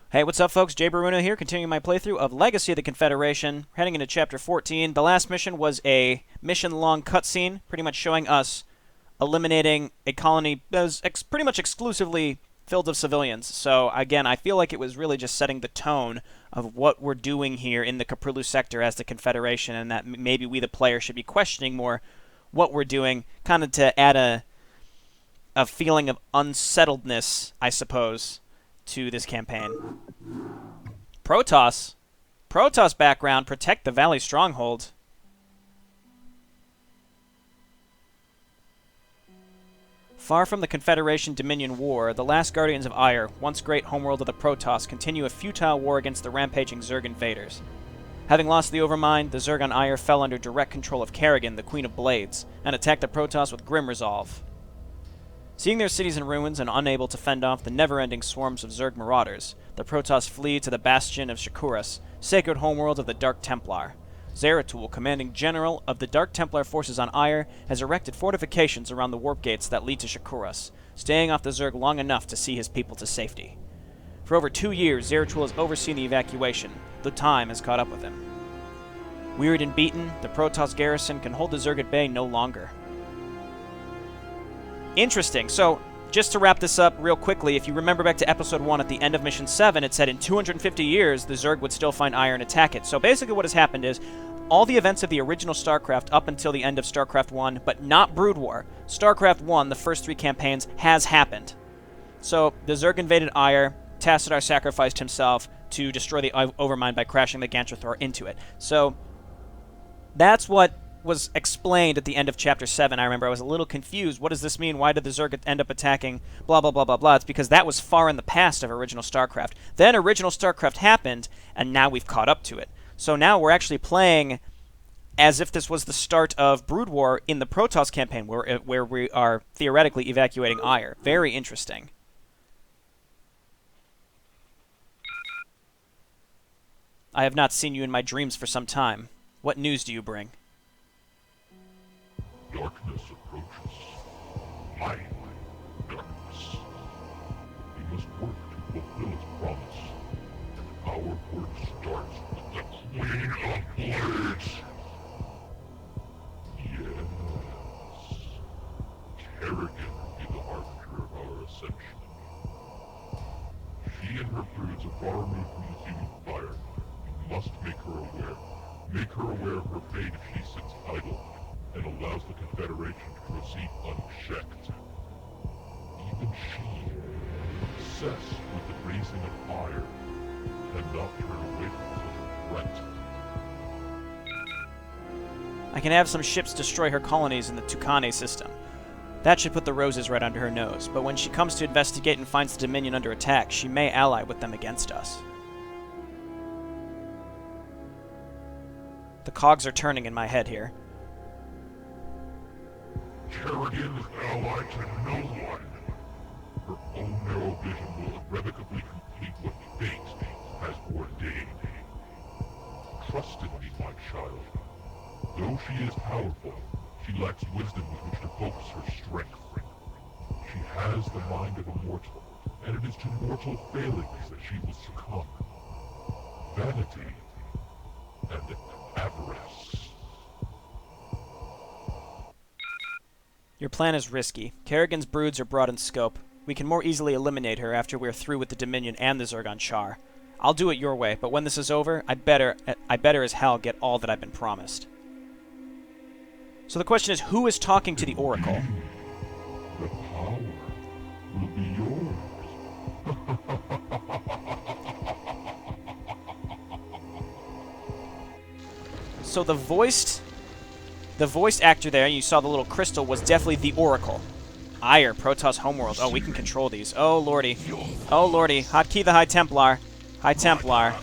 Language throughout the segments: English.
Hey, what's up, folks? JayborinoPlays here, continuing my playthrough of Legacy of the Confederation. Heading into Chapter 14. The last mission was a mission-long cutscene, pretty much showing us eliminating a colony that was pretty much exclusively filled with civilians. So, again, I feel like it was really just setting the tone of what we're doing here in the Caprilu sector as the Confederation, and that maybe we, the player, should be questioning more what we're doing, kind of to add a feeling of unsettledness, I suppose, to this campaign. Protoss background, protect the Valley Stronghold. Far from the Confederation-Dominion War, the last Guardians of Ire, once great homeworld of the Protoss, continue a futile war against the rampaging Zerg invaders. Having lost the Overmind, the Zerg on Ire fell under direct control of Kerrigan, the Queen of Blades, and attacked the Protoss with grim resolve. Seeing their cities in ruins and unable to fend off the never-ending swarms of Zerg marauders, the Protoss flee to the bastion of Shakuras, sacred homeworld of the Dark Templar. Zeratul, commanding general of the Dark Templar forces on Ire, has erected fortifications around the warp gates that lead to Shakuras, staying off the Zerg long enough to see his people to safety. For over 2 years, Zeratul has overseen the evacuation. The time has caught up with him. Wearied and beaten, the Protoss garrison can hold the Zerg at bay no longer. Interesting. So, just to wrap this up real quickly, if you remember back to Episode 1 at the end of Mission 7, it said in 250 years, the Zerg would still find Ire and attack it. So basically what has happened is, all the events of the original StarCraft up until the end of StarCraft 1, but not Brood War, StarCraft 1, the first 3 campaigns, has happened. So, the Zerg invaded Ire, Tassadar sacrificed himself to destroy the Overmind by crashing the Gantrathor into it. So, that's what was explained at the end of Chapter 7. I remember I was a little confused. What does this mean? Why did the Zerg end up attacking? Blah, blah, blah, blah, blah. It's because that was far in the past of original StarCraft. Then original StarCraft happened, and now we've caught up to it. So now we're actually playing as if this was the start of Brood War in the Protoss campaign, where we are theoretically evacuating Ire. Very interesting. I have not seen you in my dreams for some time. What news do you bring? Darkness approaches. Hide, darkness. We must work to fulfill its promise. And our work starts with the Queen of Blades. Yes. Kerrigan will be the harbinger of our ascension. She and her broods are far removed from the human fire. We must make her aware. Make her aware of her fate if she sits idle and allows the Confederation to proceed unchecked. Even she, obsessed with the raising of fire, cannot turn away from such a threat. I can have some ships destroy her colonies in the Tukane system. That should put the roses right under her nose, but when she comes to investigate and finds the Dominion under attack, she may ally with them against us. The cogs are turning in my head here. Kerrigan is allied to no one. Her own narrow vision will irrevocably complete what fate has ordained. Trust in me, my child. Though she is powerful, she lacks wisdom with which to focus her strength. She has the mind of a mortal, and it is to mortal failings that she will succumb. Vanity and avarice. Your plan is risky. Kerrigan's broods are broad in scope. We can more easily eliminate her after we're through with the Dominion and the Zerg on Char. I'll do it your way, but when this is over, I better as hell get all that I've been promised. So the question is, who is talking to the Oracle? The power will be yours. So the voiced actor there, you saw the little crystal, was definitely the Oracle. Ire, Protoss homeworld. Oh, we can control these. Oh, lordy. Oh, lordy. Hotkey the High Templar. High Templar.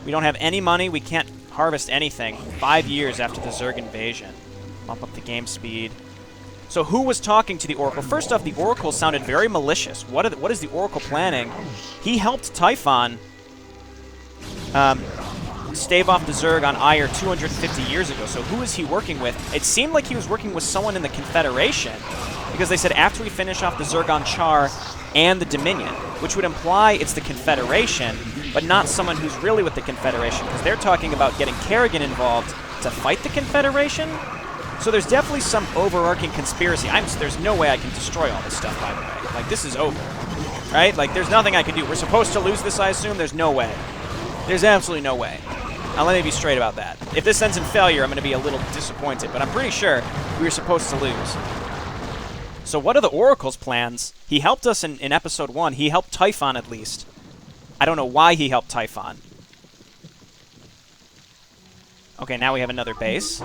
We don't have any money. We can't harvest anything. 5 years after the Zerg invasion. Bump up the game speed. So who was talking to the Oracle? First off, the Oracle sounded very malicious. What is the Oracle planning? He helped Typhon stave off the Zerg on Ire 250 years ago. So who is he working with? It seemed like he was working with someone in the Confederation, because they said after we finish off the Zerg on Char, and the Dominion, which would imply it's the Confederation, but not someone who's really with the Confederation, because they're talking about getting Kerrigan involved to fight the Confederation? So there's definitely some overarching conspiracy. There's no way I can destroy all this stuff, by the way. Like, this is over, right? Like, there's nothing I can do. We're supposed to lose this, I assume? There's no way. There's absolutely no way. Now, let me be straight about that. If this ends in failure, I'm going to be a little disappointed, but I'm pretty sure we were supposed to lose. So what are the Oracle's plans? He helped us in Episode 1. He helped Typhon, at least. I don't know why he helped Typhon. Okay, now we have another base.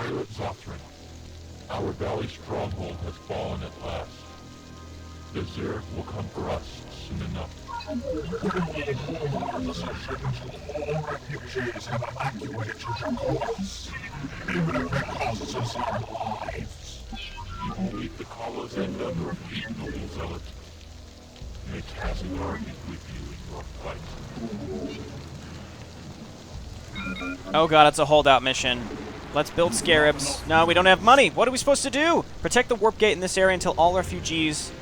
Our valley stronghold has fallen at last. The Zerg will come for us soon enough. All refugees have evacuated the courts, even if that costs us our lives. You will meet the callers and number of noble zealot. May Kazadar be with you in your fight. Oh god, it's a holdout mission. Let's build scarabs. No, we don't have money. What are we supposed to do? Protect the warp gate in this area until all refugees...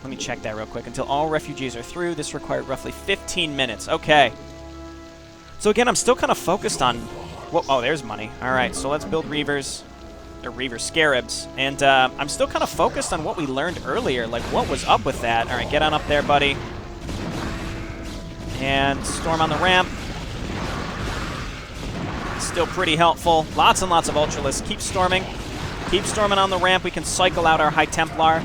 Let me check that real quick. Until all refugees are through. This required roughly 15 minutes. Okay. So again, I'm still kind of focused on... Oh, there's money. Alright, so let's build Reavers. Or Reaver Scarabs. And I'm still kind of focused on what we learned earlier. Like, what was up with that? Alright, get on up there, buddy. And storm on the ramp. Still pretty helpful. Lots and lots of Ultralisks. Keep storming. Keep storming on the ramp. We can cycle out our High Templar.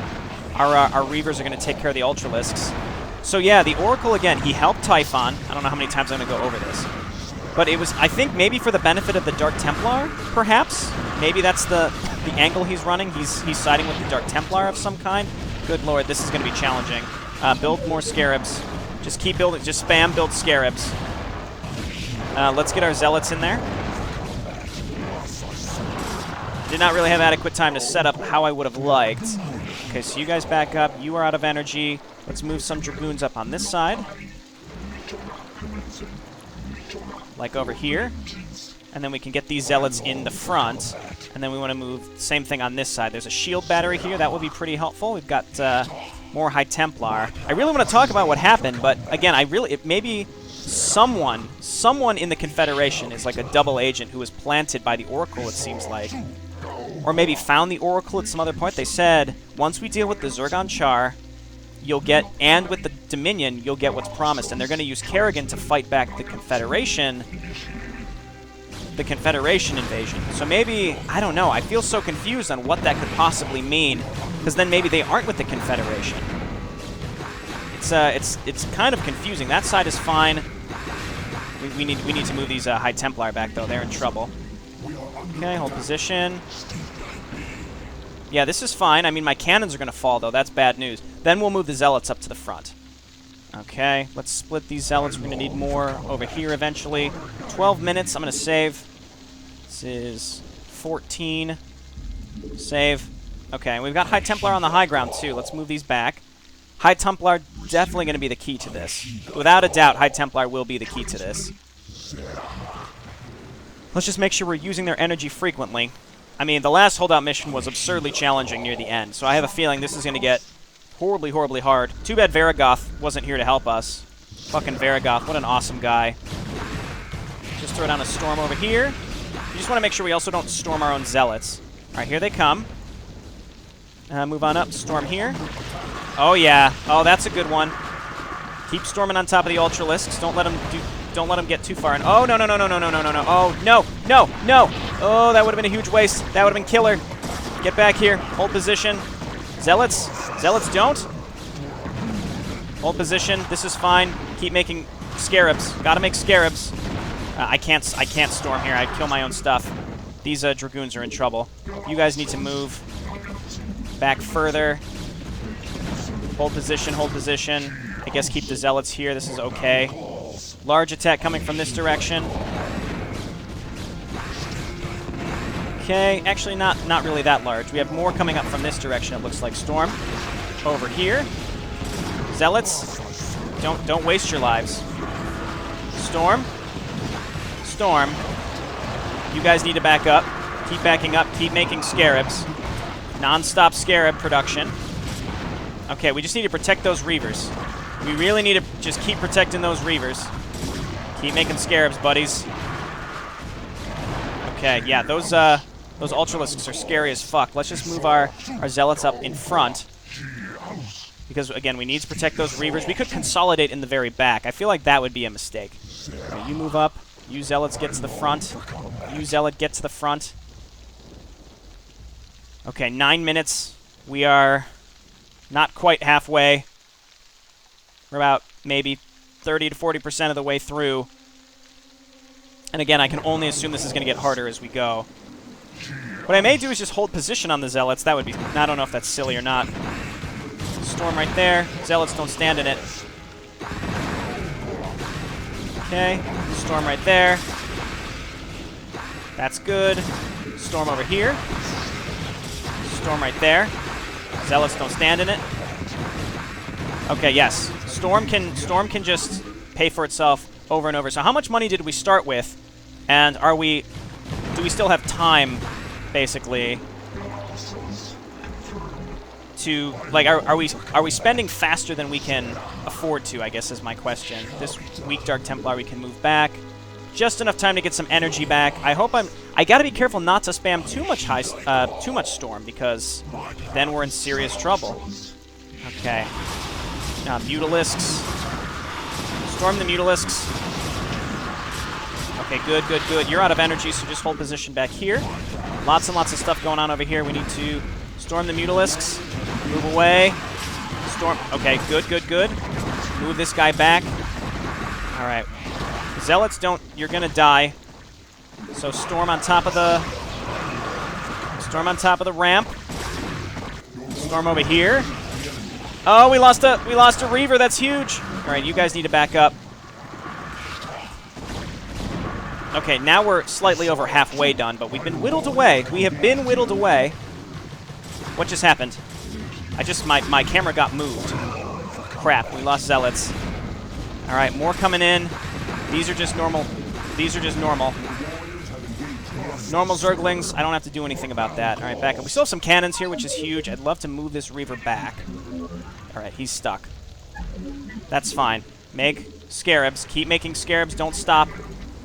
Our Reavers are going to take care of the Ultralisks. So yeah, the Oracle, again, he helped Typhon. I don't know how many times I'm going to go over this. But it was, I think, maybe for the benefit of the Dark Templar, perhaps? Maybe that's the angle he's running. He's siding with the Dark Templar of some kind. Good lord, this is going to be challenging. Build more Scarabs. Just keep building. Just spam build Scarabs. Let's get our Zealots in there. Did not really have adequate time to set up how I would have liked. Okay, so you guys back up. You are out of energy. Let's move some Dragoons up on this side. Like over here. And then we can get these Zealots in the front. And then we want to move the same thing on this side. There's a shield battery here. That will be pretty helpful. We've got more High Templar. I really want to talk about what happened, but again, maybe someone in the Confederation is like a double agent who was planted by the Oracle, it seems like. Or maybe found the Oracle at some other point. They said, once we deal with the Zergon Char, you'll get, and with the Dominion, you'll get what's promised. And they're going to use Kerrigan to fight back the Confederation invasion. So maybe, I don't know, I feel so confused on what that could possibly mean, because then maybe they aren't with the Confederation. It's kind of confusing. That side is fine. We need to move these High Templar back, though. They're in trouble. Okay, hold position. Yeah, this is fine. I mean, my cannons are going to fall, though. That's bad news. Then we'll move the Zealots up to the front. Okay, let's split these Zealots. We're going to need more over here eventually. 12 minutes. I'm going to save. This is 14. Save. Okay, we've got High Templar on the high ground, too. Let's move these back. High Templar definitely going to be the key to this. Without a doubt, High Templar will be the key to this. Let's just make sure we're using their energy frequently. I mean, the last holdout mission was absurdly challenging near the end, so I have a feeling this is going to get horribly, horribly hard. Too bad Varagoth wasn't here to help us. Fucking Varagoth, what an awesome guy. Just throw down a storm over here. You just want to make sure we also don't storm our own Zealots. Alright, here they come. Move on up, storm here. Oh yeah, oh that's a good one. Keep storming on top of the Ultralisks. Don't let them get too far in. Oh no. Oh no. Oh, that would have been a huge waste. That would have been killer. Get back here. Hold position. Zealots don't. Hold position. This is fine. Keep making Scarabs. Gotta make Scarabs. I can't storm here. I'd kill my own stuff. These Dragoons are in trouble. You guys need to move back further. Hold position. I guess keep the Zealots here. This is okay. Large attack coming from this direction. Okay, actually not really that large. We have more coming up from this direction, it looks like. Storm. Over here. Zealots. Don't waste your lives. Storm. You guys need to back up. Keep backing up. Keep making Scarabs. Non-stop Scarab production. Okay, we just need to protect those Reavers. We really need to just keep protecting those Reavers. Keep making scarabs, buddies. Okay, yeah, those Ultralisks are scary as fuck. Let's just move our Zealots up in front. Because, again, we need to protect those Reavers. We could consolidate in the very back. I feel like that would be a mistake. Right, you move up. You Zealots get to the front. You Zealot get to the front. Okay, 9 minutes. We are not quite halfway. We're about maybe 30 to 40% of the way through. And again, I can only assume this is going to get harder as we go. What I may do is just hold position on the Zealots. That would be... I don't know if that's silly or not. Storm right there. Zealots don't stand in it. Okay. Storm right there. That's good. Storm over here. Storm right there. Zealots don't stand in it. Okay, yes. Storm can just pay for itself over and over. So how much money did we start with? And do we still have time, basically, to, like, are we spending faster than we can afford to, I guess is my question. This weak Dark Templar we can move back. Just enough time to get some energy back. I gotta be careful not to spam too much storm, because then we're in serious trouble. Okay. Mutalisks. Storm the Mutalisks. Okay, good, good, good. You're out of energy, so just hold position back here. Lots and lots of stuff going on over here. We need to storm the Mutalisks. Move away. Storm. Okay, good, good, good. Move this guy back. All right. Zealots don't... You're going to die. So storm on top of the... Storm on top of the ramp. Storm over here. Oh, we lost a Reaver. That's huge. All right, you guys need to back up. Okay, now we're slightly over halfway done, but we've been whittled away. We have been whittled away. What just happened? My camera got moved. Crap, we lost Zealots. All right, more coming in. These are just normal. These are just normal. Normal Zerglings. I don't have to do anything about that. All right, back up. We still have some cannons here, which is huge. I'd love to move this Reaver back. All right, he's stuck. That's fine. Make scarabs. Keep making scarabs. Don't stop.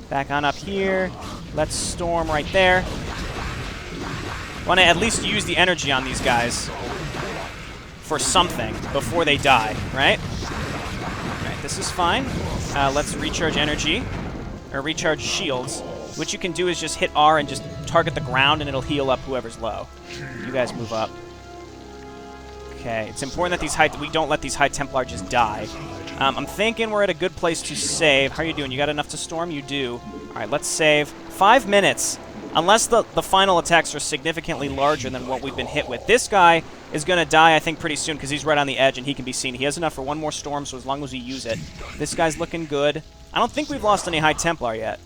Back on up here. Let's storm right there. Want to at least use the energy on these guys for something before they die, right? All right, this is fine. Let's recharge energy, or recharge shields. What you can do is just hit R and just target the ground, and it'll heal up whoever's low. You guys move up. Okay, it's important that we don't let these High Templar just die. I'm thinking we're at a good place to save. How are you doing? You got enough to storm? You do. All right, let's save. 5 minutes. Unless the final attacks are significantly larger than what we've been hit with. This guy is going to die, I think, pretty soon because he's right on the edge and he can be seen. He has enough for one more storm, so as long as we use it. This guy's looking good. I don't think we've lost any High Templar yet.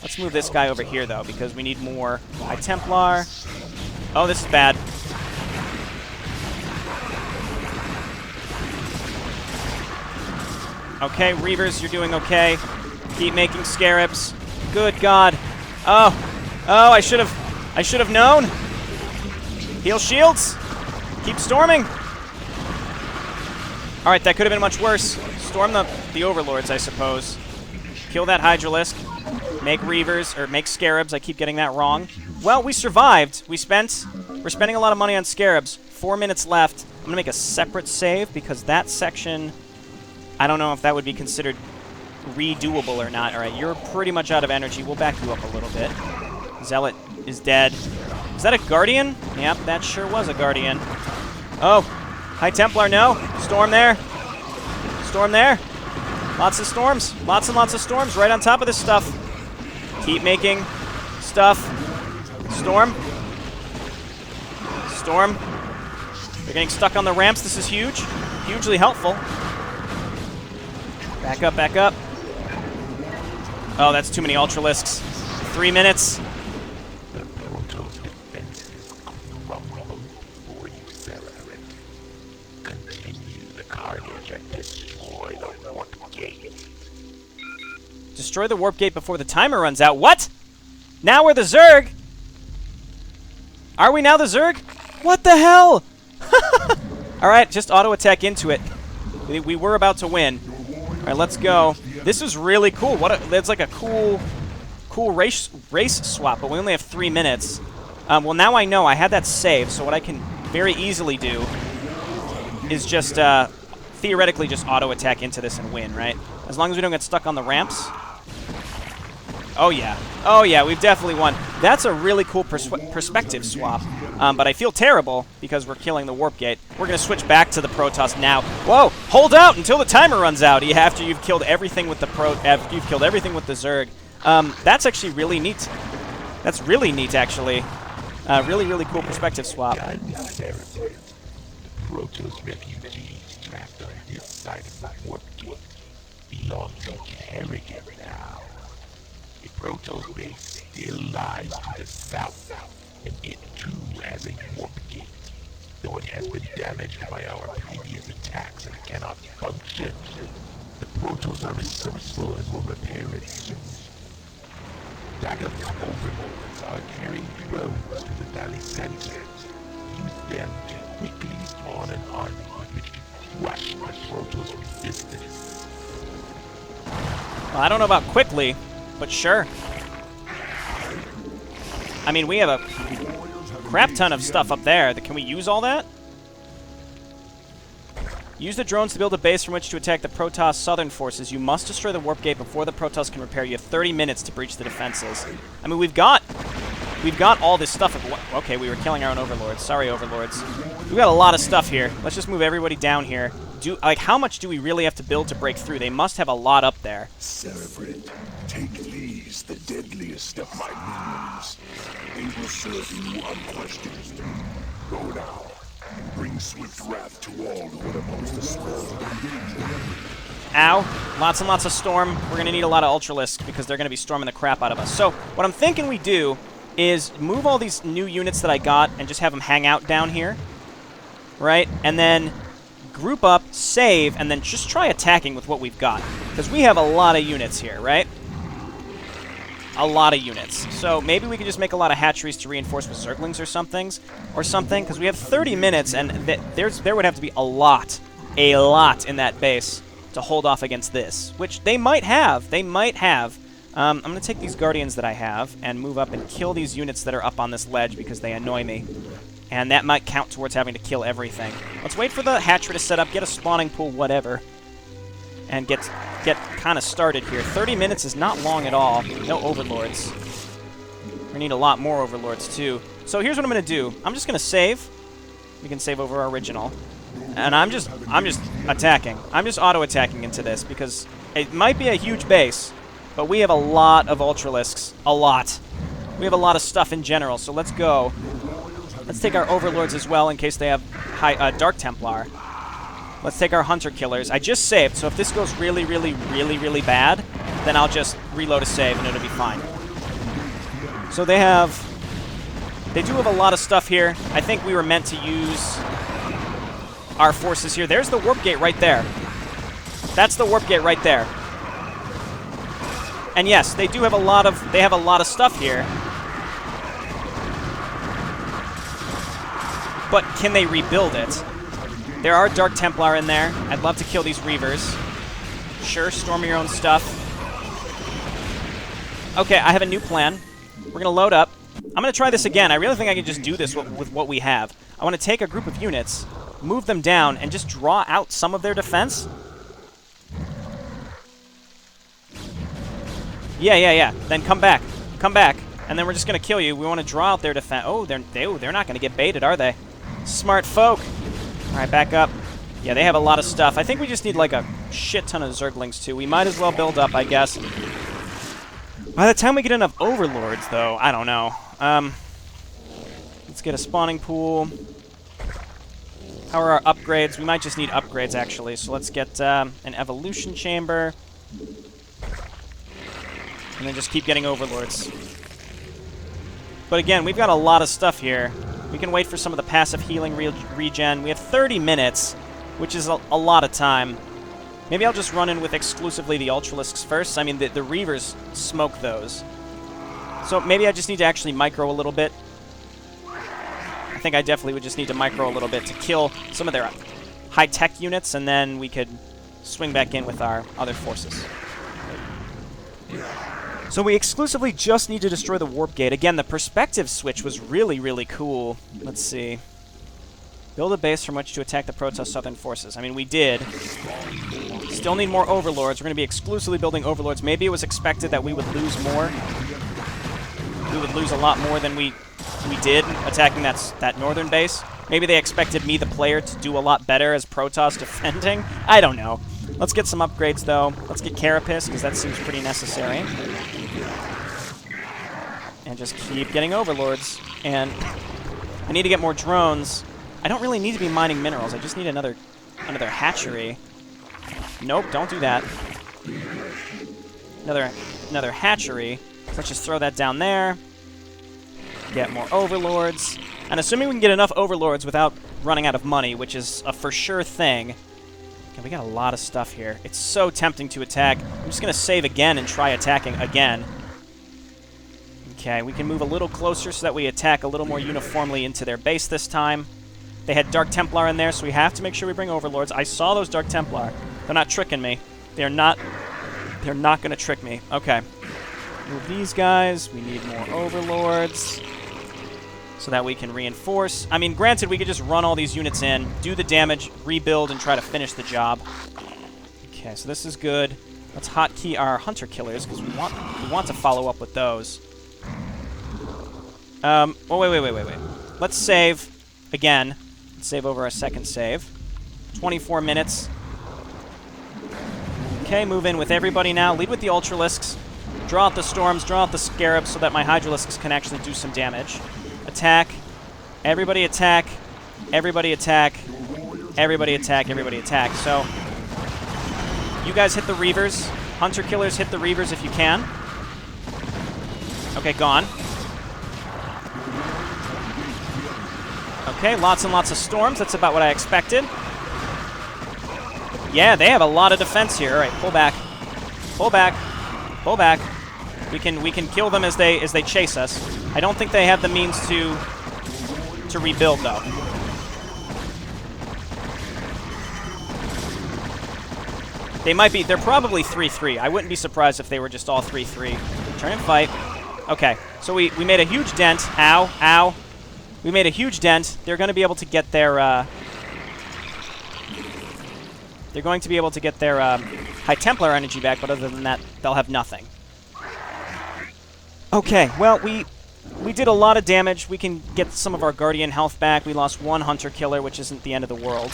Let's move this guy over here, though, because we need more High Templar. Oh, this is bad. Okay, Reavers, you're doing okay. Keep making scarabs. Good God. Oh, I should have known. Heal shields. Keep storming. All right, that could have been much worse. Storm the Overlords, I suppose. Kill that Hydralisk. Make Reavers, or make scarabs. I keep getting that wrong. Well, we survived. We're spending a lot of money on scarabs. 4 minutes left. I'm gonna make a separate save because that section, I don't know if that would be considered redoable or not. All right, you're pretty much out of energy. We'll back you up a little bit. Zealot is dead. Is that a Guardian? Yep, that sure was a Guardian. Oh, High Templar, no. Storm there. Storm there. Lots of storms. Lots and lots of storms right on top of this stuff. Keep making stuff. Storm. Storm. They're getting stuck on the ramps. This is huge. Hugely helpful. Back up, back up. Oh, that's too many Ultralisks. 3 minutes. The proto defenses crumble before you celebrate. Continue the carnage and destroy the warp gate. Destroy the warp gate before the timer runs out. What? Now we're the Zerg? Are we now the Zerg? What the hell? All right, just auto-attack into it. We were about to win. All right, let's go. This is really cool. That's like a cool race swap, but we only have 3 minutes. Well, now I know I had that saved, so what I can very easily do is just theoretically just auto-attack into this and win, right? As long as we don't get stuck on the ramps. Oh, yeah. Oh, yeah, we've definitely won. That's a really cool perspective swap. But I feel terrible because we're killing the warp gate. We're going to switch back to the Protoss now. Whoa! Hold out until the timer runs out after you've killed everything with the Zerg. That's actually really neat. That's really neat, actually. Really, really cool perspective swap. Protoss refugees trapped on this side of the warp gate belong to Kerrigan now. The Protoss base still lies to the south, and it too has a warp gate, though it has been damaged by our previous attacks and cannot function. The Protoss are resourceful and will repair it soon. Dagon's overlords are carrying drones to the valley center. Use them to quickly spawn an army which can crush the Protoss resistance. Well, I don't know about quickly, but sure. I mean, we have a crap ton of stuff up there. Can we use all that? Use the drones to build a base from which to attack the Protoss southern forces. You must destroy the warp gate before the Protoss can repair. You have 30 minutes to breach the defenses. I mean, we've got all this stuff. Okay, we were killing our own overlords. Sorry, overlords. We've got a lot of stuff here. Let's just move everybody down here. How much do we really have to build to break through? They must have a lot up there. Cerebrate, take these, the deadliest of my minions. They will serve you unquestioned. Go now. Bring swift wrath to all who would oppose the spell. Ow. Lots and lots of storm. We're going to need a lot of Ultralisks because they're going to be storming the crap out of us. So, what I'm thinking we do is move all these new units that I got and just have them hang out down here. Right? And then group up, save, and then just try attacking with what we've got. Because we have a lot of units here, right? A lot of units. So maybe we can just make a lot of hatcheries to reinforce with Zerglings or something, because we have 30 minutes, and there would have to be a lot in that base to hold off against this, which they might have. I'm going to take these Guardians that I have and move up and kill these units that are up on this ledge because they annoy me. And that might count towards having to kill everything. Let's wait for the hatchery to set up, get a spawning pool, whatever, and get kind of started here. 30 minutes is not long at all. No overlords. We need a lot more overlords too. So here's what I'm going to do. I'm just going to save. We can save over our original. And I'm just attacking. I'm just auto-attacking into this because it might be a huge base, but we have a lot of Ultralisks. A lot. We have a lot of stuff in general, so let's go. Let's take our overlords as well in case they have Dark Templar. Let's take our Hunter Killers. I just saved, so if this goes really, really, really, really bad, then I'll just reload a save and it'll be fine. So they do have a lot of stuff here. I think we were meant to use our forces here. There's the warp gate right there. That's the warp gate right there. And yes, they have a lot of stuff here. But can they rebuild it? There are Dark Templar in there. I'd love to kill these Reavers. Sure, storm your own stuff. Okay, I have a new plan. We're going to load up. I'm going to try this again. I really think I can just do this with what we have. I want to take a group of units, move them down, and just draw out some of their defense. Yeah. Then come back. Come back. And then we're just going to kill you. We want to draw out their defense. Oh, they're not going to get baited, are they? Smart folk. All right, back up. Yeah, they have a lot of stuff. I think we just need, like, a shit ton of Zerglings, too. We might as well build up, I guess. By the time we get enough Overlords, though, I don't know. Let's get a spawning pool. How are our upgrades? We might just need upgrades, actually. So let's get an Evolution Chamber. And then just keep getting Overlords. But again, we've got a lot of stuff here. We can wait for some of the passive healing regen. We have 30 minutes, which is a lot of time. Maybe I'll just run in with exclusively the Ultralisks first. I mean, the Reavers smoke those. So maybe I just need to actually micro a little bit. I think I definitely would just need to micro a little bit to kill some of their high-tech units, and then we could swing back in with our other forces. So we exclusively just need to destroy the warp gate. Again, the perspective switch was really, really cool. Let's see. Build a base from which to attack the Protoss Southern forces. I mean, we did. Still need more Overlords. We're going to be exclusively building Overlords. Maybe it was expected that we would lose more. We would lose a lot more than we did attacking that northern base. Maybe they expected me, the player, to do a lot better as Protoss defending. I don't know. Let's get some upgrades, though. Let's get Carapace, because that seems pretty necessary. And just keep getting Overlords. And I need to get more drones. I don't really need to be mining minerals. I just need another hatchery. Nope, don't do that. Another hatchery. Let's just throw that down there. Get more Overlords. And assuming we can get enough Overlords without running out of money, which is a for sure thing. Okay, we got a lot of stuff here. It's so tempting to attack. I'm just going to save again and try attacking again. Okay, we can move a little closer so that we attack a little more uniformly into their base this time. They had Dark Templar in there, so we have to make sure we bring Overlords. I saw those Dark Templar. They're not tricking me. They're not going to trick me. Okay. Move these guys. We need more Overlords so that we can reinforce. I mean, granted, we could just run all these units in, do the damage, rebuild, and try to finish the job. Okay, so this is good. Let's hotkey our Hunter Killers, because we want to follow up with those. Oh, wait. Let's save again. Let's save over our second save. 24 minutes. Okay, move in with everybody now. Lead with the Ultralisks. Draw out the Storms, draw out the Scarabs so that my Hydralisks can actually do some damage. Attack. Everybody attack. Everybody attack. Everybody attack. Everybody attack. So, you guys hit the Reavers. Hunter Killers, hit the Reavers if you can. Okay, gone. Okay, lots and lots of Storms. That's about what I expected. Yeah, they have a lot of defense here. All right, pull back. Pull back. Pull back. We can kill them as they chase us. I don't think they have the means to rebuild, though. They might be. They're probably 3-3. I wouldn't be surprised if they were just all 3-3. Turn and fight. Okay, so we made a huge dent. Ow, ow. We made a huge dent. They're going to be able to get their High Templar energy back, but other than that, they'll have nothing. Okay, well, we did a lot of damage. We can get some of our Guardian health back. We lost one Hunter Killer, which isn't the end of the world.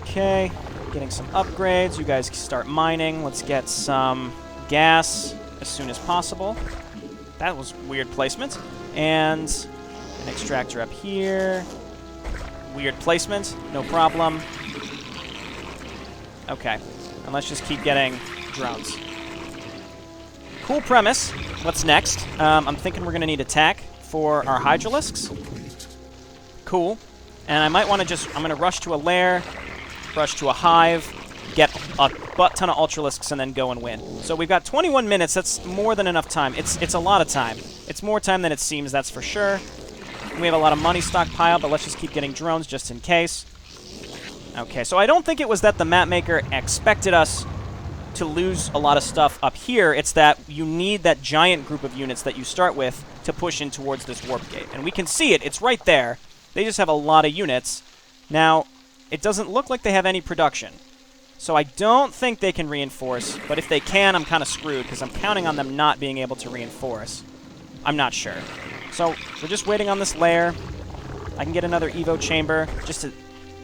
Okay, getting some upgrades. You guys start mining. Let's get some gas as soon as possible. That was weird placement. And an extractor up here. Weird placement. No problem. Okay. And let's just keep getting drones. Cool premise. What's next? I'm thinking we're going to need attack for our Hydralisks. Cool. And I might want to just... I'm going to rush to a lair, rush to a hive, get a butt ton of Ultralisks, and then go and win. So we've got 21 minutes. That's more than enough time. It's a lot of time. It's more time than it seems, that's for sure. We have a lot of money stockpiled, but let's just keep getting drones just in case. Okay, so I don't think it was that the mapmaker expected us to lose a lot of stuff up here. It's that you need that giant group of units that you start with to push in towards this warp gate. And we can see it. It's right there. They just have a lot of units. Now, it doesn't look like they have any production. So I don't think they can reinforce, but if they can, I'm kind of screwed because I'm counting on them not being able to reinforce. I'm not sure. So we're just waiting on this lair. I can get another Evo chamber just to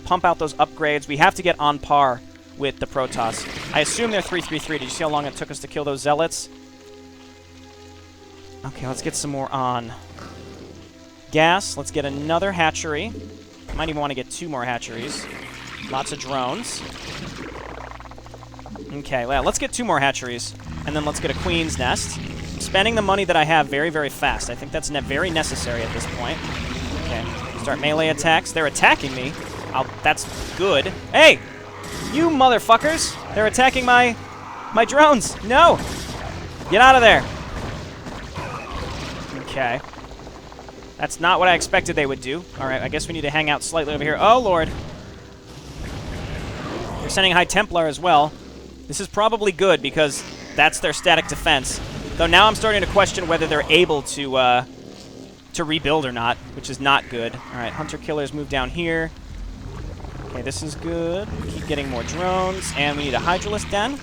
pump out those upgrades. We have to get on par with the Protoss. I assume they're 3-3-3. Did you see how long it took us to kill those Zealots? Okay, let's get some more on gas. Let's get another hatchery. Might even want to get 2 more hatcheries. Lots of drones. Okay, well, let's get 2 more hatcheries, and then let's get a Queen's Nest. I'm spending the money that I have very, very fast. I think that's very necessary at this point. Okay, start melee attacks. They're attacking me. That's good. Hey! You motherfuckers! They're attacking my drones! No! Get out of there! Okay. That's not what I expected they would do. All right, I guess we need to hang out slightly over here. Oh, Lord. They're sending High Templar as well. This is probably good because that's their static defense. Though now I'm starting to question whether they're able to rebuild or not, which is not good. All right, Hunter Killers move down here. Okay, this is good. Keep getting more drones, and we need a Hydralisk Den.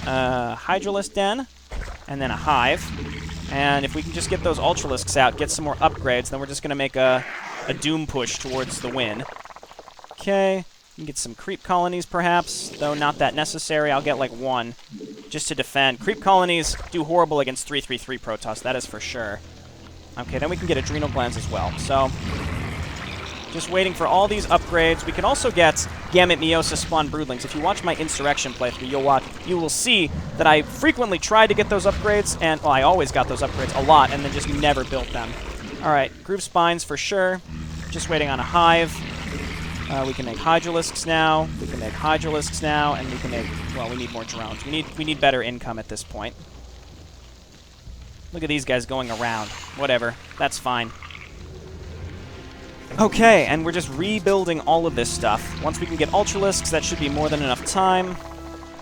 Hydralisk Den, and then a Hive. And if we can just get those Ultralisks out, get some more upgrades, then we're just going to make a Doom push towards the win. Okay, we can get some Creep Colonies, perhaps, though not that necessary. I'll get, like, one just to defend. Creep Colonies do horrible against 3/3/3 Protoss, that is for sure. Okay, then we can get Adrenal Glands as well. So, just waiting for all these upgrades. We can also get Gamut Meiosis spawn Broodlings. If you watch my Insurrection playthrough, you will see that I frequently tried to get those upgrades, and, well, I always got those upgrades a lot, and then just never built them. Alright, Groove Spines for sure. Just waiting on a Hive. We can make Hydralisks now. We can make Hydralisks now, and we can make, well, we need more drones. We need better income at this point. Look at these guys going around. Whatever. That's fine. Okay, and we're just rebuilding all of this stuff. Once we can get Ultralisks, that should be more than enough time.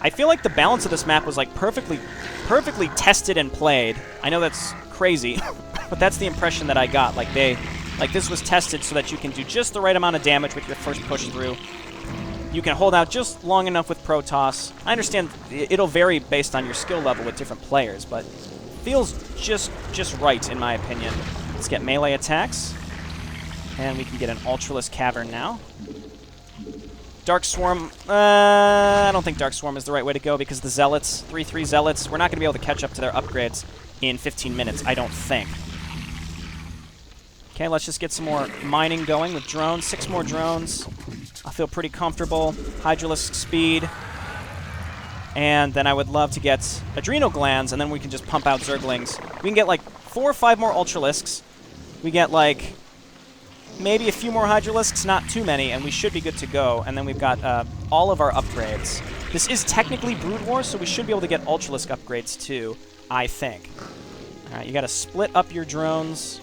I feel like the balance of this map was, like, perfectly tested and played. I know that's crazy, but that's the impression that I got. Like, this was tested so that you can do just the right amount of damage with your first push through. You can hold out just long enough with Protoss. I understand it'll vary based on your skill level with different players, but feels just right, in my opinion. Let's get melee attacks. And we can get an Ultralisk Cavern now. Dark Swarm, I don't think Dark Swarm is the right way to go because the Zealots, 3/3 Zealots, we're not going to be able to catch up to their upgrades in 15 minutes, I don't think. Okay, let's just get some more mining going with drones. 6 more drones. I feel pretty comfortable. Hydralisk speed. And then I would love to get Adrenal Glands, and then we can just pump out Zerglings. We can get like 4 or 5 more Ultralisks. We get like maybe a few more Hydralisks, not too many, and we should be good to go. And then we've got all of our upgrades. This is technically Brood War, so we should be able to get Ultralisk upgrades too, I think. Alright, you gotta split up your drones.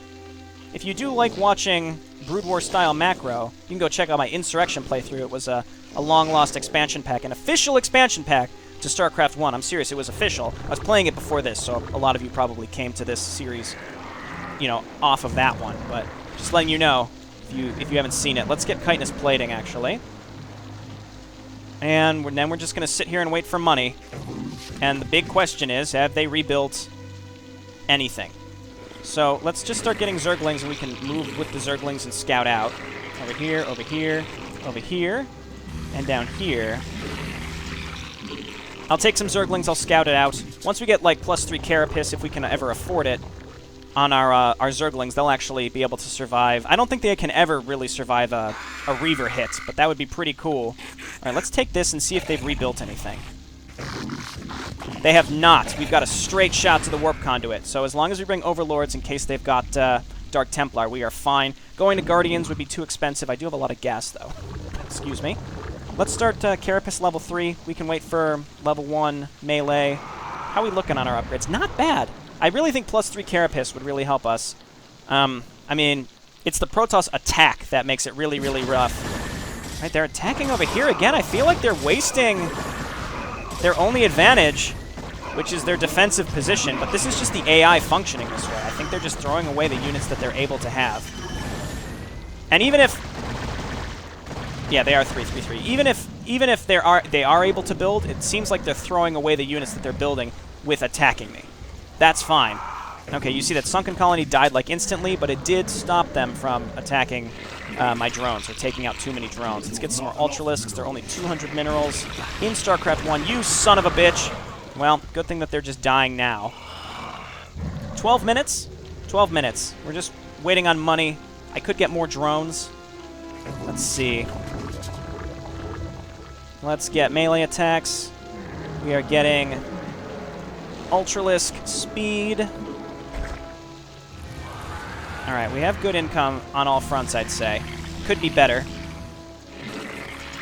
If you do like watching Brood War style macro, you can go check out my Insurrection playthrough. It was a long-lost expansion pack, an official expansion pack to StarCraft 1. I'm serious, it was official. I was playing it before this, so a lot of you probably came to this series, you know, off of that one. But just letting you know, if you haven't seen it. Let's get chitinous plating, actually. And then we're just going to sit here and wait for money. And the big question is, have they rebuilt anything? So let's just start getting Zerglings, and we can move with the Zerglings and scout out. Over here, over here, over here, and down here. I'll take some Zerglings, I'll scout it out. Once we get, like, +3 Carapace, if we can ever afford it, on our Zerglings, they'll actually be able to survive. I don't think they can ever really survive a Reaver hit, but that would be pretty cool. Alright, let's take this and see if they've rebuilt anything. They have not. We've got a straight shot to the Warp Conduit, so as long as we bring Overlords in case they've got Dark Templar, we are fine. Going to Guardians would be too expensive. I do have a lot of gas, though. Excuse me. Let's start Carapace level 3. We can wait for level 1 melee. How are we looking on our upgrades? Not bad. I really think +3 Carapace would really help us. I mean, it's the Protoss attack that makes it really, really rough. Right, they're attacking over here again. I feel like they're wasting their only advantage, which is their defensive position, but this is just the AI functioning this way. I think they're just throwing away the units that they're able to have. And even if... yeah, they are 3/3/3. Even if they are able to build, it seems like they're throwing away the units that they're building with attacking me. That's fine. Okay, you see that Sunken Colony died like instantly, but it did stop them from attacking my drones, or taking out too many drones. Let's get some more Ultralisks. They're only 200 minerals in StarCraft 1. You son of a bitch! Well, good thing that they're just dying now. 12 minutes? 12 minutes. We're just waiting on money. I could get more drones. Let's see. Let's get melee attacks. We are getting Ultralisk speed. Alright, we have good income on all fronts, I'd say. Could be better.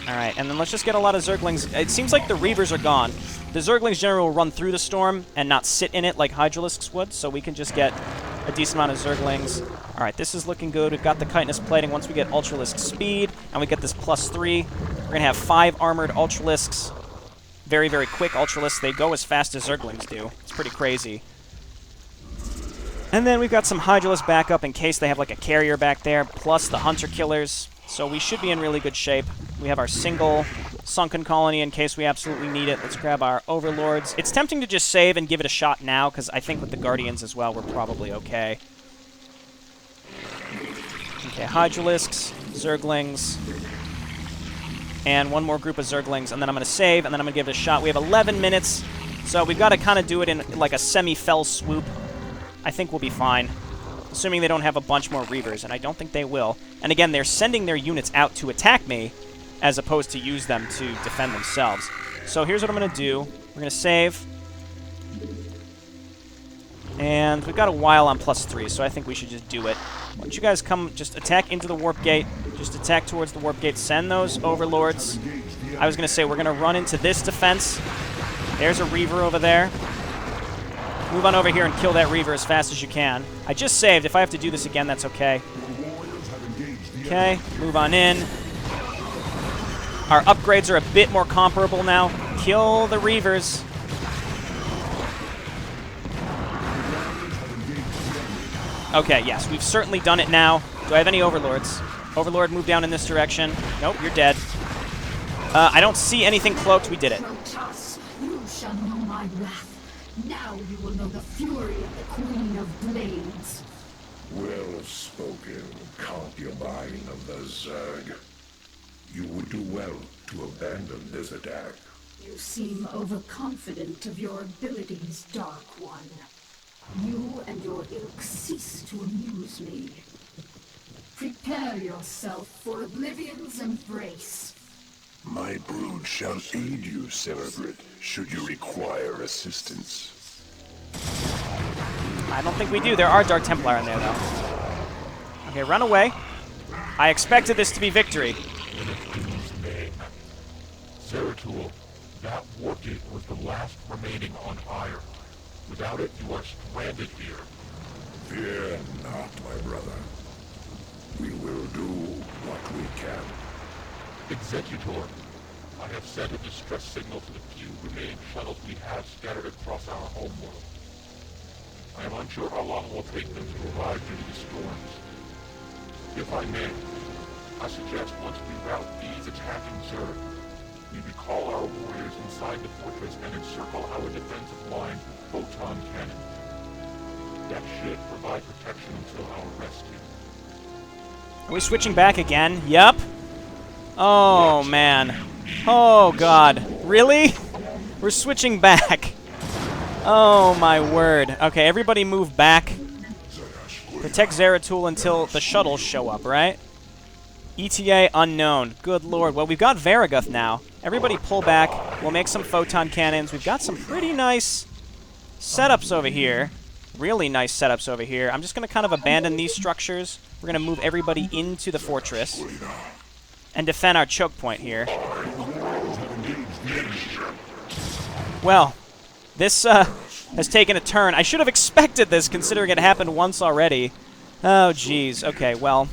Alright, and then let's just get a lot of Zerglings. It seems like the Reavers are gone. The Zerglings generally will run through the storm and not sit in it like Hydralisks would, so we can just get a decent amount of Zerglings. All right, this is looking good. We've got the chitinous plating. Once we get Ultralisk speed and we get this +3, we're going to have 5 armored Ultralisks. Very, very quick Ultralisks. They go as fast as Zerglings do. It's pretty crazy. And then we've got some Hydralisk backup in case they have like a carrier back there, plus the Hunter Killers. So we should be in really good shape. We have our single Sunken Colony in case we absolutely need it. Let's grab our Overlords. It's tempting to just save and give it a shot now, because I think with the Guardians as well, we're probably okay. Okay, Hydralisks, Zerglings, and one more group of Zerglings, and then I'm going to save, and then I'm going to give it a shot. We have 11 minutes, so we've got to kind of do it in like a semi-fell swoop. I think we'll be fine, assuming they don't have a bunch more Reavers, and I don't think they will. And again, they're sending their units out to attack me, as opposed to use them to defend themselves. So here's what I'm going to do. We're going to save. And we've got a while on +3, so I think we should just do it. Why don't you guys come, just attack into the Warp Gate. Just attack towards the Warp Gate. Send those Overlords. I was going to say, we're going to run into this defense. There's a Reaver over there. Move on over here and kill that Reaver as fast as you can. I just saved. If I have to do this again, that's okay. Okay, move on in. Our upgrades are a bit more comparable now. Kill the Reavers. Okay, yes, we've certainly done it now. Do I have any Overlords? Overlord, move down in this direction. Nope, you're dead. I don't see anything cloaked. We did it. Protoss, you shall know my wrath. Now you will know the fury of the Queen of Blades. Well spoken, concubine of the Zerg. You would do well to abandon this attack. You seem overconfident of your abilities, Dark One. You and your ilk cease to amuse me. Prepare yourself for Oblivion's embrace. My brood shall aid you, Cerebrate, should you require assistance. I don't think we do. There are Dark Templar in there, though. Okay, run away. I expected this to be victory. Zeratul, that warp gate was the last remaining on Iron. Without it, you are stranded here. Fear not, my brother. We will do what we can. Executor, I have sent a distress signal to the few remaining shuttles we have scattered across our homeworld. I am unsure how long it will take them to arrive due to the storms. If I may, I suggest once we rout these attacking Zerg, we recall our warriors inside the fortress and encircle our defensive line with photon cannon. That should provide protection until our rescue. Are we switching back again? Yup. Oh, man. Oh, God. Really? We're switching back. Oh, my word. Okay, everybody move back. Protect Zeratul until the shuttles show up, right? ETA unknown. Good lord. Well, we've got Variguth now. Everybody pull back. We'll make some photon cannons. We've got some pretty nice setups over here. Really nice setups over here. I'm just going to kind of abandon these structures. We're going to move everybody into the fortress and defend our choke point here. Well, this has taken a turn. I should have expected this, considering it happened once already. Oh, jeez. Okay, well,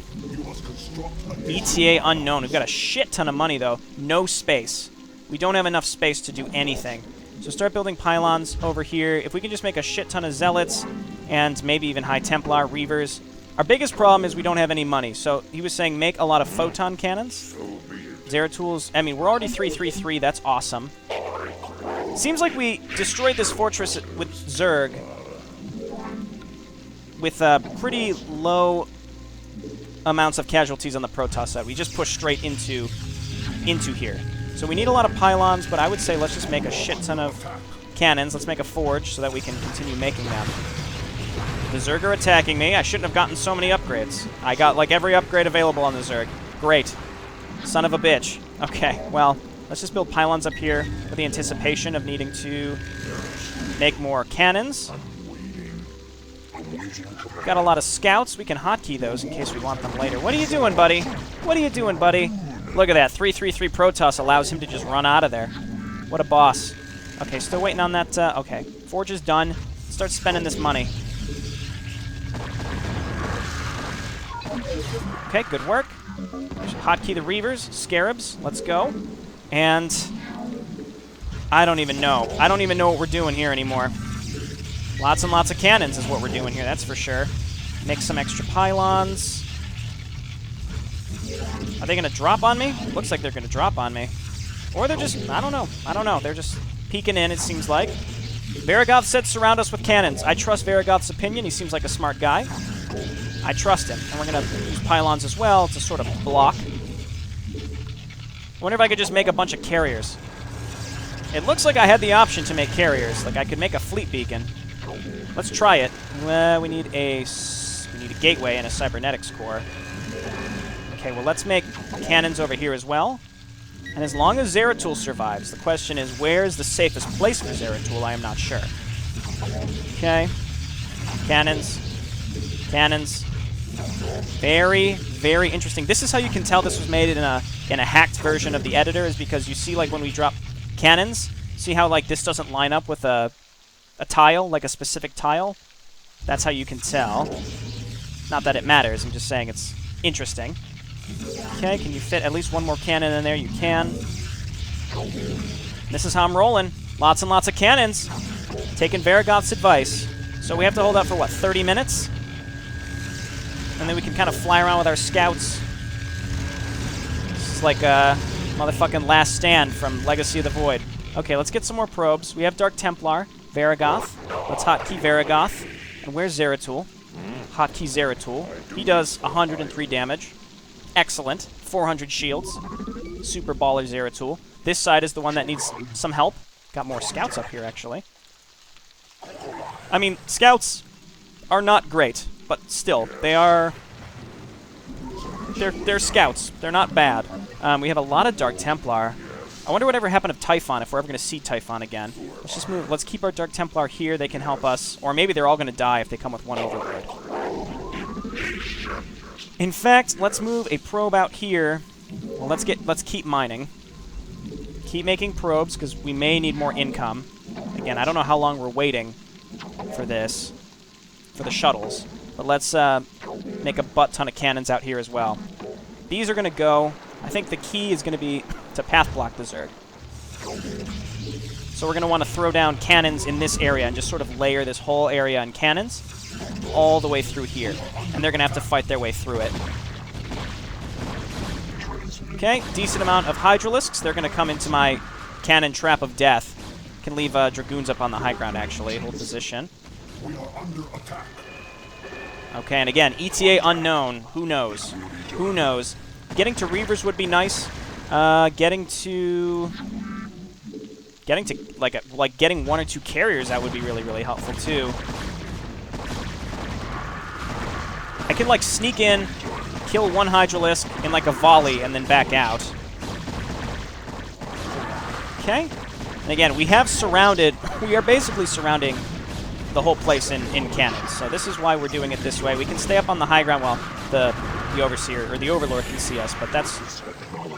ETA unknown. We've got a shit ton of money, though. No space. We don't have enough space to do anything. So start building pylons over here. If we can just make a shit ton of Zealots and maybe even High Templar, Reavers. Our biggest problem is we don't have any money. So he was saying make a lot of photon cannons. Zeratul's, I mean, we're already 333. That's awesome. Seems like we destroyed this fortress with Zerg with pretty low amounts of casualties on the Protoss side. We just pushed straight into here. So we need a lot of pylons, but I would say let's just make a shit ton of cannons. Let's make a forge so that we can continue making them. The Zerg are attacking me. I shouldn't have gotten so many upgrades. I got like every upgrade available on the Zerg. Great. Son of a bitch. Okay, well, let's just build pylons up here with the anticipation of needing to make more cannons. Got a lot of scouts. We can hotkey those in case we want them later. What are you doing, buddy? What are you doing, buddy? Look at that. 333 Protoss allows him to just run out of there. What a boss. Okay, still waiting on that. Okay, forge is done. Start spending this money. Okay, good work. Hotkey the Reavers, Scarabs, let's go. And I don't even know. I don't even know what we're doing here anymore. Lots and lots of cannons is what we're doing here, that's for sure. Make some extra pylons. Are they going to drop on me? Looks like they're going to drop on me. Or they're just, I don't know. I don't know. They're just peeking in, it seems like. Varigoth said surround us with cannons. I trust Varigoth's opinion. He seems like a smart guy. I trust him. And we're going to use pylons as well to sort of block. I wonder if I could just make a bunch of carriers. It looks like I had the option to make carriers. Like I could make a fleet beacon. Let's try it. We need a gateway and a cybernetics core. Okay, well let's make cannons over here as well. And as long as Zeratul survives, the question is, where is the safest place for Zeratul? I am not sure. Okay. Cannons. Cannons. Very, very interesting. This is how you can tell this was made in a hacked version of the editor, is because you see, like, when we drop cannons, see how, like, this doesn't line up with a tile, like a specific tile? That's how you can tell. Not that it matters, I'm just saying it's interesting. Okay, can you fit at least one more cannon in there? You can. This is how I'm rolling. Lots and lots of cannons. Taking Varigoth's advice. So we have to hold out for, what, 30 minutes? And then we can kind of fly around with our scouts. This is like a motherfucking Last Stand from Legacy of the Void. Okay, let's get some more probes. We have Dark Templar, Varigoth. Let's hotkey Varigoth. And where's Zeratul? Hotkey Zeratul. He does 103 damage. Excellent. 400 shields. Super baller Zeratul. This side is the one that needs some help. Got more scouts up here, actually. I mean, scouts are not great, but still, they are... They're scouts. They're not bad. We have a lot of Dark Templar. I wonder whatever happened of Typhon, if we're ever going to see Typhon again. Let's just move. Let's keep our Dark Templar here. They can help us. Or maybe they're all going to die if they come with one Overlord. In fact, let's move a probe out here. Well, let's keep mining. Keep making probes, because we may need more income. Again, I don't know how long we're waiting for this, for the shuttles. But let's make a butt-ton of cannons out here as well. These are going to go... I think the key is going to be to path block the Zerg. So we're going to want to throw down cannons in this area and just sort of layer this whole area on cannons all the way through here. And they're going to have to fight their way through it. Okay, decent amount of Hydralisks. They're going to come into my cannon trap of death. Can leave Dragoons up on the high ground, actually. Hold position. We are under attack. Okay, and again, ETA unknown. Who knows? Who knows? Getting to Reavers would be nice. Getting to getting one or two carriers, that would be really, really helpful too. I can like sneak in, kill one Hydralisk in like a volley, and then back out. Okay. And again, we have surrounded. We are basically surrounding the whole place in cannons. So this is why we're doing it this way. We can stay up on the high ground while the Overseer or the Overlord can see us, but that's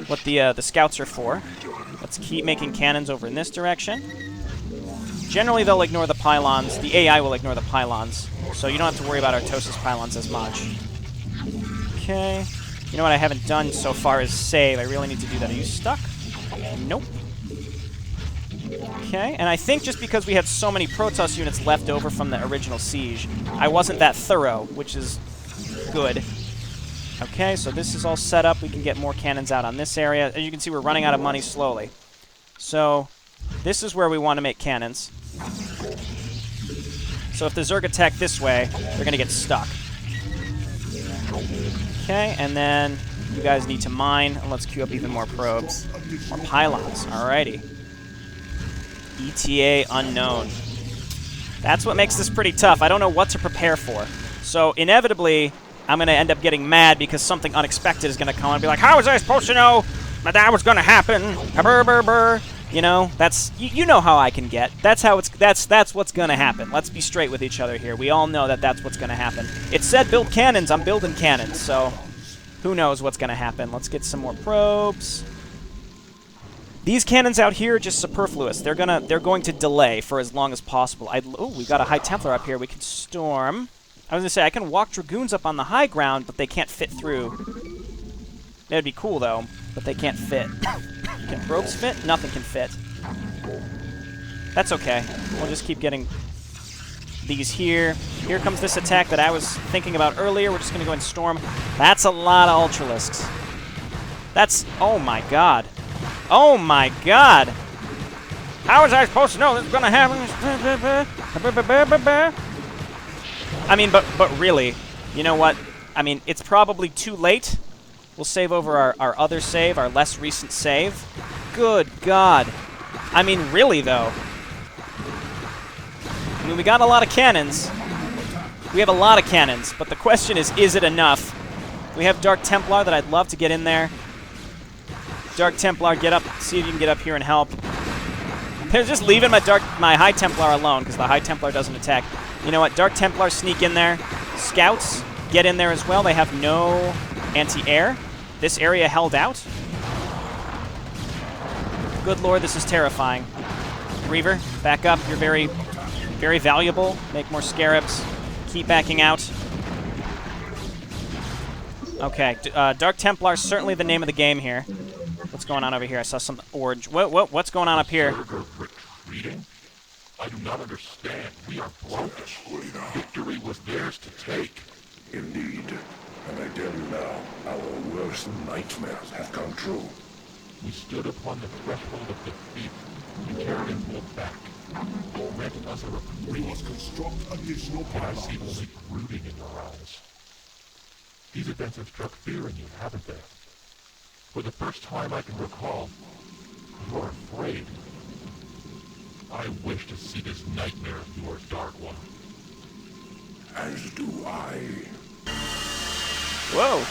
what the scouts are for. Let's keep making cannons over in this direction. Generally, they'll ignore the pylons. The AI will ignore the pylons, so you don't have to worry about Artosis pylons as much. Okay. You know what I haven't done so far is save. I really need to do that. Are you stuck? Nope. Okay, and I think just because we had so many Protoss units left over from the original siege, I wasn't that thorough, which is good. Okay, so this is all set up. We can get more cannons out on this area. As you can see, we're running out of money slowly. So this is where we want to make cannons. So if the Zerg attack this way, they're going to get stuck. Okay, and then you guys need to mine. And let's queue up even more probes. More pylons. Alrighty. ETA unknown. That's what makes this pretty tough. I don't know what to prepare for. So inevitably, I'm going to end up getting mad because something unexpected is going to come and be like, how was I supposed to know that was going to happen? Brr, brr, brr. You know, that's you know how I can get. That's how that's what's going to happen. Let's be straight with each other here. We all know that that's what's going to happen. It said build cannons. I'm building cannons. So who knows what's going to happen. Let's get some more probes. These cannons out here are just superfluous. They're going to delay for as long as possible. Oh, we got a High Templar up here. We can storm. I was going to say, I can walk Dragoons up on the high ground, but they can't fit through. That would be cool, though, but they can't fit. Can ropes fit? Nothing can fit. That's okay. We'll just keep getting these here. Here comes this attack that I was thinking about earlier. We're just going to go and storm. That's a lot of Ultralisks. That's... Oh, my God. Oh, my God. How was I supposed to know this was going to happen? I mean, but really, you know what? I mean, it's probably too late. We'll save over our other save, our less recent save. Good God. I mean, really, though. I mean, we got a lot of cannons. We have a lot of cannons, but the question is it enough? We have Dark Templar that I'd love to get in there. Dark Templar, get up. See if you can get up here and help. They're just leaving my High Templar alone because the High Templar doesn't attack. You know what? Dark Templar sneak in there. Scouts get in there as well. They have no anti-air. This area held out. Good lord, this is terrifying. Reaver, back up. You're very, very valuable. Make more scarabs. Keep backing out. Okay, Dark Templar is certainly the name of the game here. What's going on over here? I saw some orange. What's going on up here? Retreating? I do not understand. We are broken. Victory was theirs to take. Indeed. And I tell you now, our worst nightmares have come true. We stood upon the threshold of defeat. We Kerrigan pulled back. Granted us a reprieve. We must construct additional But I see pylons. only brooding in your eyes. These events have struck fear in you, haven't they? For the first time I can recall, you are afraid. I wish to see this nightmare of yours, Dark One. As do I. Whoa.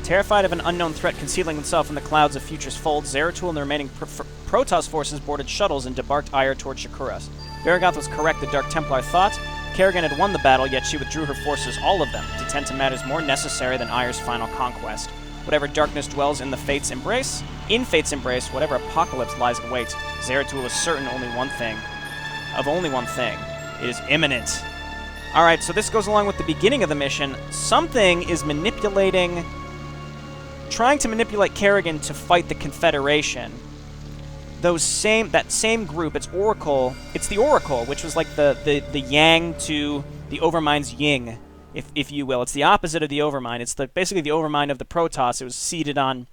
Terrified of an unknown threat concealing himself in the clouds of Future's fold, Zeratul and the remaining Protoss forces boarded shuttles and debarked Aiur toward Shakuras. Baragoth was correct, the Dark Templar thought. Kerrigan had won the battle, yet she withdrew her forces, all of them, to tend to matters more necessary than Aiur's final conquest. Whatever darkness dwells in Fate's embrace, whatever apocalypse lies in wait, Zeratul is certain of only one thing. It is imminent. Alright, so this goes along with the beginning of the mission. Something is trying to manipulate Kerrigan to fight the Confederation. That same group, it's the Oracle, which was like the Yang to the Overmind's Ying, if you will. It's the opposite of the Overmind. It's basically the Overmind of the Protoss. It was seated on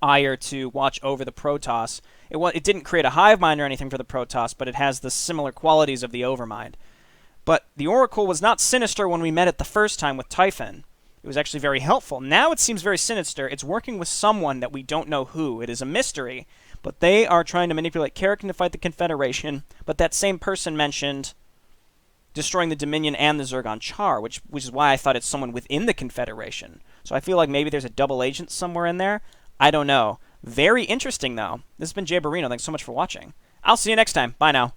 Aiur to watch over the Protoss. It didn't create a hive mind or anything for the Protoss, but it has the similar qualities of the Overmind. But the Oracle was not sinister when we met it the first time with Typhon. It was actually very helpful. Now it seems very sinister. It's working with someone that we don't know who. It is a mystery. But they are trying to manipulate Kerrigan to fight the Confederation. But that same person mentioned destroying the Dominion and the Zergon Char, which is why I thought it's someone within the Confederation. So I feel like maybe there's a double agent somewhere in there. I don't know. Very interesting, though. This has been Jayborino. Thanks so much for watching. I'll see you next time. Bye now.